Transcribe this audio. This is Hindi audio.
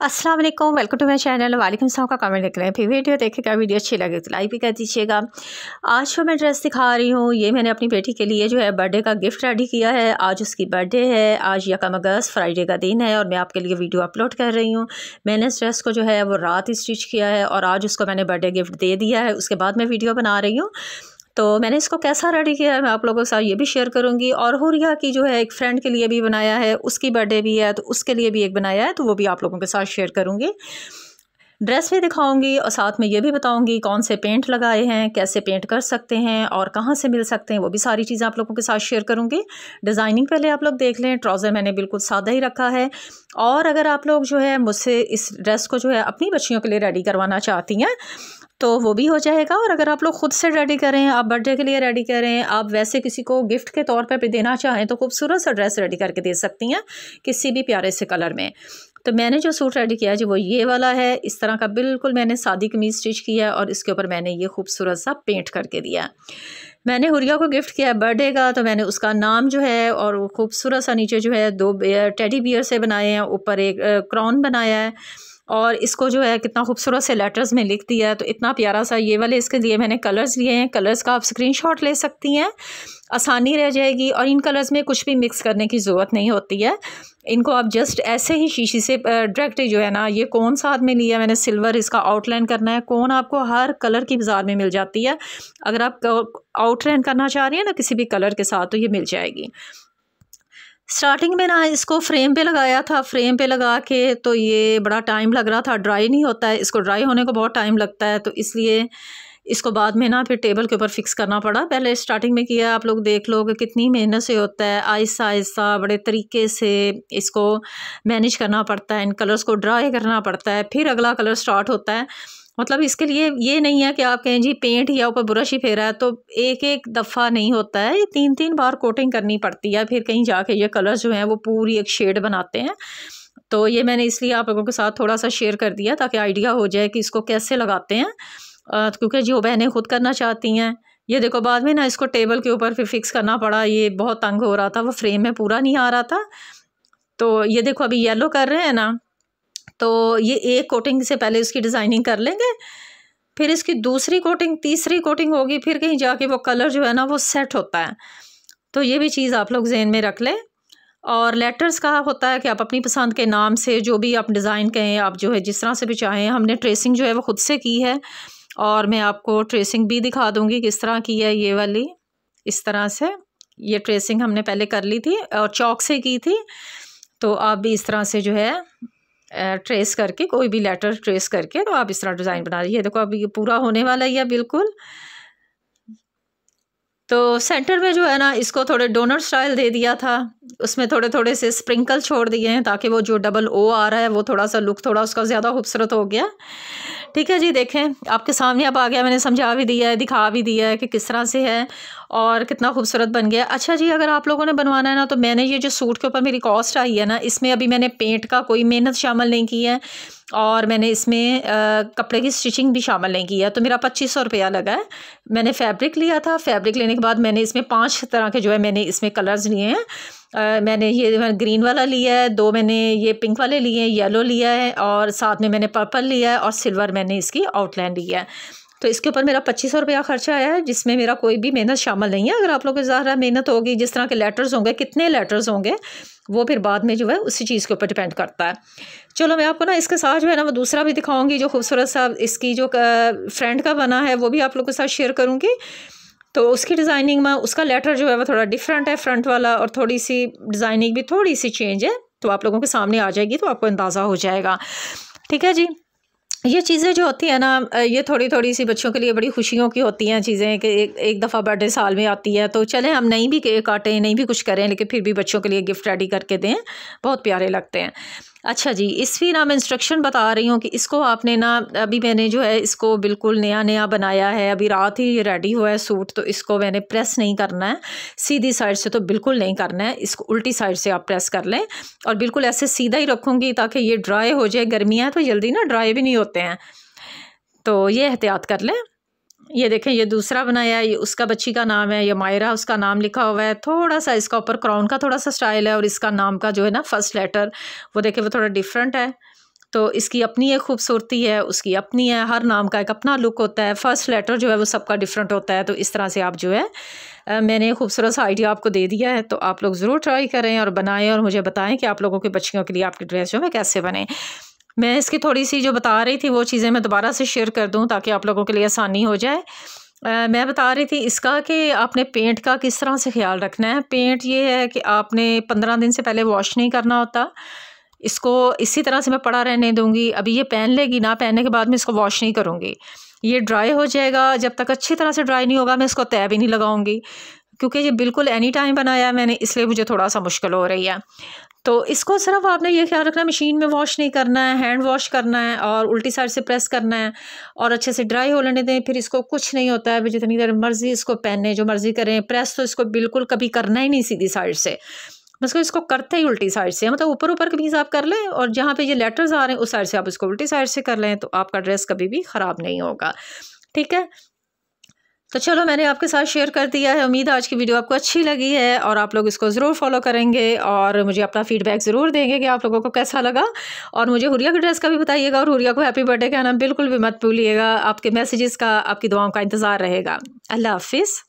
अस्सलाम वालेकुम, वेलकम टू माय चैनल। वालेकुम सलाम का कमेंट लिख रहे हैं। फिर वीडियो देखेगा, वीडियो अच्छी लगे तो लाइक भी कर दीजिएगा। आज जो मैं ड्रेस दिखा रही हूँ ये मैंने अपनी बेटी के लिए जो है बर्थडे का गिफ्ट रेडी किया है। आज उसकी बर्थडे है, आज 1 अगस्त फ्राइडे का दिन है और मैं आपके लिए वीडियो अपलोड कर रही हूँ। मैंने इस ड्रेस को जो है वो रात स्टिच किया है और आज उसको मैंने बर्थडे गिफ्ट दे दिया है। उसके बाद मैं वीडियो बना रही हूँ। तो मैंने इसको कैसा रेडी किया है मैं आप लोगों के साथ ये भी शेयर करूंगी। और हुरिया की जो है एक फ्रेंड के लिए भी बनाया है, उसकी बर्थडे भी है तो उसके लिए भी एक बनाया है, तो वो भी आप लोगों के साथ शेयर करूंगी। ड्रेस भी दिखाऊंगी और साथ में ये भी बताऊंगी कौन से पेंट लगाए हैं, कैसे पेंट कर सकते हैं और कहाँ से मिल सकते हैं, वो भी सारी चीज़ें आप लोगों के साथ शेयर करूंगी। डिज़ाइनिंग पहले आप लोग देख लें। ट्राउज़र मैंने बिल्कुल सादा ही रखा है। और अगर आप लोग जो है मुझसे इस ड्रेस को जो है अपनी बच्चियों के लिए रेडी करवाना चाहती हैं तो वो भी हो जाएगा। और अगर आप लोग ख़ुद से रेडी करें, आप बर्थडे के लिए रेडी करें, आप वैसे किसी को गिफ्ट के तौर पर भी देना चाहें तो खूबसूरत सा ड्रेस रेडी करके दे सकती हैं किसी भी प्यारे से कलर में। तो मैंने जो सूट रेडी किया है जो वो ये वाला है। इस तरह का बिल्कुल मैंने सादी कमीज़ स्टिच किया है और इसके ऊपर मैंने ये खूबसूरत सा पेंट करके दिया। मैंने हुरिया को गिफ्ट किया है बर्थडे का, तो मैंने उसका नाम जो है और वो खूबसूरत सा नीचे जो है 2 टेडी बियर से बनाए हैं, ऊपर एक क्राउन बनाया है और इसको जो है कितना खूबसूरत से लेटर्स में लिख दिया है। तो इतना प्यारा सा ये वाले इसके लिए मैंने कलर्स लिए हैं। कलर्स का आप स्क्रीनशॉट ले सकती हैं, आसानी रह जाएगी। और इन कलर्स में कुछ भी मिक्स करने की ज़रूरत नहीं होती है। इनको आप जस्ट ऐसे ही शीशी से डायरेक्ट जो है ना, ये कोन साथ में लिया मैंने सिल्वर, इसका आउटलाइन करना है। कोन आपको हर कलर की बाज़ार में मिल जाती है। अगर आप आउटलाइन करना चाह रही हैं ना किसी भी कलर के साथ तो ये मिल जाएगी। स्टार्टिंग में ना इसको फ्रेम पे लगाया था। फ्रेम पे लगा के तो ये बड़ा टाइम लग रहा था, ड्राई नहीं होता है, इसको ड्राई होने को बहुत टाइम लगता है, तो इसलिए इसको बाद में ना फिर टेबल के ऊपर फिक्स करना पड़ा। पहले स्टार्टिंग में किया, आप लोग देख लो कि कितनी मेहनत से होता है, आहिस्ता आहिस्ता बड़े तरीके से इसको मैनेज करना पड़ता है, इन कलर्स को ड्राई करना पड़ता है, फिर अगला कलर स्टार्ट होता है। मतलब इसके लिए ये नहीं है कि आप कहें जी पेंट या ऊपर ब्रश ही फेरा है, तो एक एक दफ़ा नहीं होता है, ये 3-3 बार कोटिंग करनी पड़ती है, फिर कहीं जाके ये कलर जो हैं वो पूरी एक शेड बनाते हैं। तो ये मैंने इसलिए आप लोगों के साथ थोड़ा सा शेयर कर दिया ताकि आइडिया हो जाए कि इसको कैसे लगाते हैं, क्योंकि जो बहनें खुद करना चाहती हैं। ये देखो बाद में ना इसको टेबल के ऊपर फिर फिक्स करना पड़ा, ये बहुत तंग हो रहा था, वो फ्रेम में पूरा नहीं आ रहा था। तो ये देखो अभी येलो कर रहे हैं ना, तो ये एक कोटिंग से पहले इसकी डिज़ाइनिंग कर लेंगे, फिर इसकी दूसरी कोटिंग, तीसरी कोटिंग होगी, फिर कहीं जाके वो कलर जो है ना वो सेट होता है। तो ये भी चीज़ आप लोग ज़हन में रख लें। और लेटर्स का होता है कि आप अपनी पसंद के नाम से जो भी आप डिज़ाइन कहें, आप जो है जिस तरह से भी चाहें। हमने ट्रेसिंग जो है वो ख़ुद से की है और मैं आपको ट्रेसिंग भी दिखा दूँगी किस तरह की है। ये वाली इस तरह से ये ट्रेसिंग हमने पहले कर ली थी और चॉक से की थी। तो आप भी इस तरह से जो है ट्रेस करके कोई भी लेटर ट्रेस करके तो आप इस तरह डिज़ाइन बना दीजिए। देखो अभी ये पूरा होने वाला ही है बिल्कुल। तो सेंटर में जो है ना इसको थोड़े डोनट स्टाइल दे दिया था, उसमें थोड़े थोड़े से स्प्रिंकल छोड़ दिए हैं ताकि वो जो डबल ओ आ रहा है वो थोड़ा सा लुक थोड़ा उसका ज़्यादा खूबसूरत हो गया। ठीक है जी, देखें आपके सामने अब आ गया, मैंने समझा भी दिया है, दिखा भी दिया है कि किस तरह से है और कितना खूबसूरत बन गया। अच्छा जी, अगर आप लोगों ने बनवाना है ना तो मैंने ये जो सूट के ऊपर मेरी कॉस्ट आई है ना, इसमें अभी मैंने पेंट का कोई मेहनत शामिल नहीं की है और मैंने इसमें कपड़े की स्टिचिंग भी शामिल नहीं की है। तो मेरा 2500 रुपया लगा है। मैंने फैब्रिक लिया था, फैब्रिक लेने के बाद मैंने इसमें 5 तरह के जो है मैंने इसमें कलर्स लिए हैं। मैंने ये ग्रीन वाला लिया है, 2 मैंने ये पिंक वाले लिए हैं, येलो लिया है और साथ में मैंने पर्पल लिया है और सिल्वर मैंने इसकी आउटलाइन लिया है। तो इसके ऊपर मेरा 2500 रुपया खर्चा आया है, जिसमें मेरा कोई भी मेहनत शामिल नहीं है। अगर आप लोगों की ज़्यादा मेहनत होगी, जिस तरह के लेटर्स होंगे, कितने लेटर्स होंगे, वो फिर बाद में जो है उसी चीज़ के ऊपर डिपेंड करता है। चलो मैं आपको ना इसके साथ जो है ना वो दूसरा भी दिखाऊंगी जो खूबसूरत सा इसकी जो फ्रंट का बना है वो भी आप लोगों के साथ शेयर करूँगी। तो उसकी डिज़ाइनिंग में उसका लेटर जो है वो थोड़ा डिफरेंट है फ्रंट वाला और थोड़ी सी डिज़ाइनिंग भी थोड़ी सी चेंज है, तो आप लोगों के सामने आ जाएगी तो आपको अंदाज़ा हो जाएगा। ठीक है जी, ये चीज़ें जो होती है ना ये थोड़ी थोड़ी सी बच्चों के लिए बड़ी खुशियों की होती हैं चीज़ें कि एक दफ़ा बर्थडे साल में आती है, तो चलें हम नहीं भी केक काटें, नहीं भी कुछ करें, लेकिन फिर भी बच्चों के लिए गिफ्ट रेडी करके दें, बहुत प्यारे लगते हैं। अच्छा जी, इसकी ना मैं इंस्ट्रक्शन बता रही हूँ कि इसको आपने ना अभी मैंने जो है इसको बिल्कुल नया नया बनाया है, अभी रात ही रेडी हुआ है सूट, तो इसको मैंने प्रेस नहीं करना है सीधी साइड से, तो बिल्कुल नहीं करना है, इसको उल्टी साइड से आप प्रेस कर लें और बिल्कुल ऐसे सीधा ही रखूँगी ताकि ये ड्राई हो जाए। गर्मियाँ तो जल्दी ना ड्राई भी नहीं होते हैं, तो ये एहतियात कर लें। ये देखें ये दूसरा बनाया है, ये उसका बच्ची का नाम है, ये मायरा उसका नाम लिखा हुआ है। थोड़ा सा इसका ऊपर क्राउन का थोड़ा सा स्टाइल है और इसका नाम का जो है ना फर्स्ट लेटर वो देखें वो थोड़ा डिफरेंट है। तो इसकी अपनी एक खूबसूरती है, उसकी अपनी है, हर नाम का एक अपना लुक होता है। फर्स्ट लेटर जो है वो सबका डिफरेंट होता है। तो इस तरह से आप जो है मैंने खूबसूरत सा आइडिया आपको दे दिया है, तो आप लोग ज़रूर ट्राई करें और बनाएं और मुझे बताएं कि आप लोगों के बच्चियों के लिए आपकी ड्रेस जो है कैसे बने। मैं इसकी थोड़ी सी जो बता रही थी वो चीज़ें मैं दोबारा से शेयर कर दूँ ताकि आप लोगों के लिए आसानी हो जाए। मैं बता रही थी इसका कि आपने पेंट का किस तरह से ख्याल रखना है। पेंट ये है कि आपने 15 दिन से पहले वॉश नहीं करना होता। इसको इसी तरह से मैं पड़ा रहने दूंगी। अभी ये पहन लेगी ना, पहनने के बाद मैं इसको वॉश नहीं करूँगी। ये ड्राई हो जाएगा, जब तक अच्छी तरह से ड्राई नहीं होगा मैं इसको तय भी नहीं लगाऊंगी, क्योंकि ये बिल्कुल एनी टाइम बनाया है मैंने, इसलिए मुझे थोड़ा सा मुश्किल हो रही है। तो इसको सिर्फ आपने ये ख्याल रखना है मशीन में वॉश नहीं करना है, हैंड वॉश करना है और उल्टी साइड से प्रेस करना है और अच्छे से ड्राई हो लेने दें। फिर इसको कुछ नहीं होता है, जितनी देर मर्जी इसको पहने, जो मर्जी करें। प्रेस तो इसको बिल्कुल कभी करना ही नहीं सीधी साइड से, बस इसको करते ही उल्टी साइड से, मतलब ऊपर ऊपर कमीज आप कर लें और जहाँ पे ये लेटर्स आ रहे हैं उस साइड से आप इसको उल्टी साइड से कर लें, तो आपका ड्रेस कभी भी ख़राब नहीं होगा। ठीक है, तो चलो मैंने आपके साथ शेयर कर दिया है। उम्मीद है आज की वीडियो आपको अच्छी लगी है और आप लोग इसको ज़रूर फॉलो करेंगे और मुझे अपना फीडबैक ज़रूर देंगे कि आप लोगों को कैसा लगा। और मुझे हुरिया की ड्रेस का भी बताइएगा और हुरिया को हैप्पी बर्थडे कहना बिल्कुल भी मत भूलिएगा। आपके मैसेजेस का, आपकी दुआओं का इंतज़ार रहेगा। अल्लाह हाफिज़।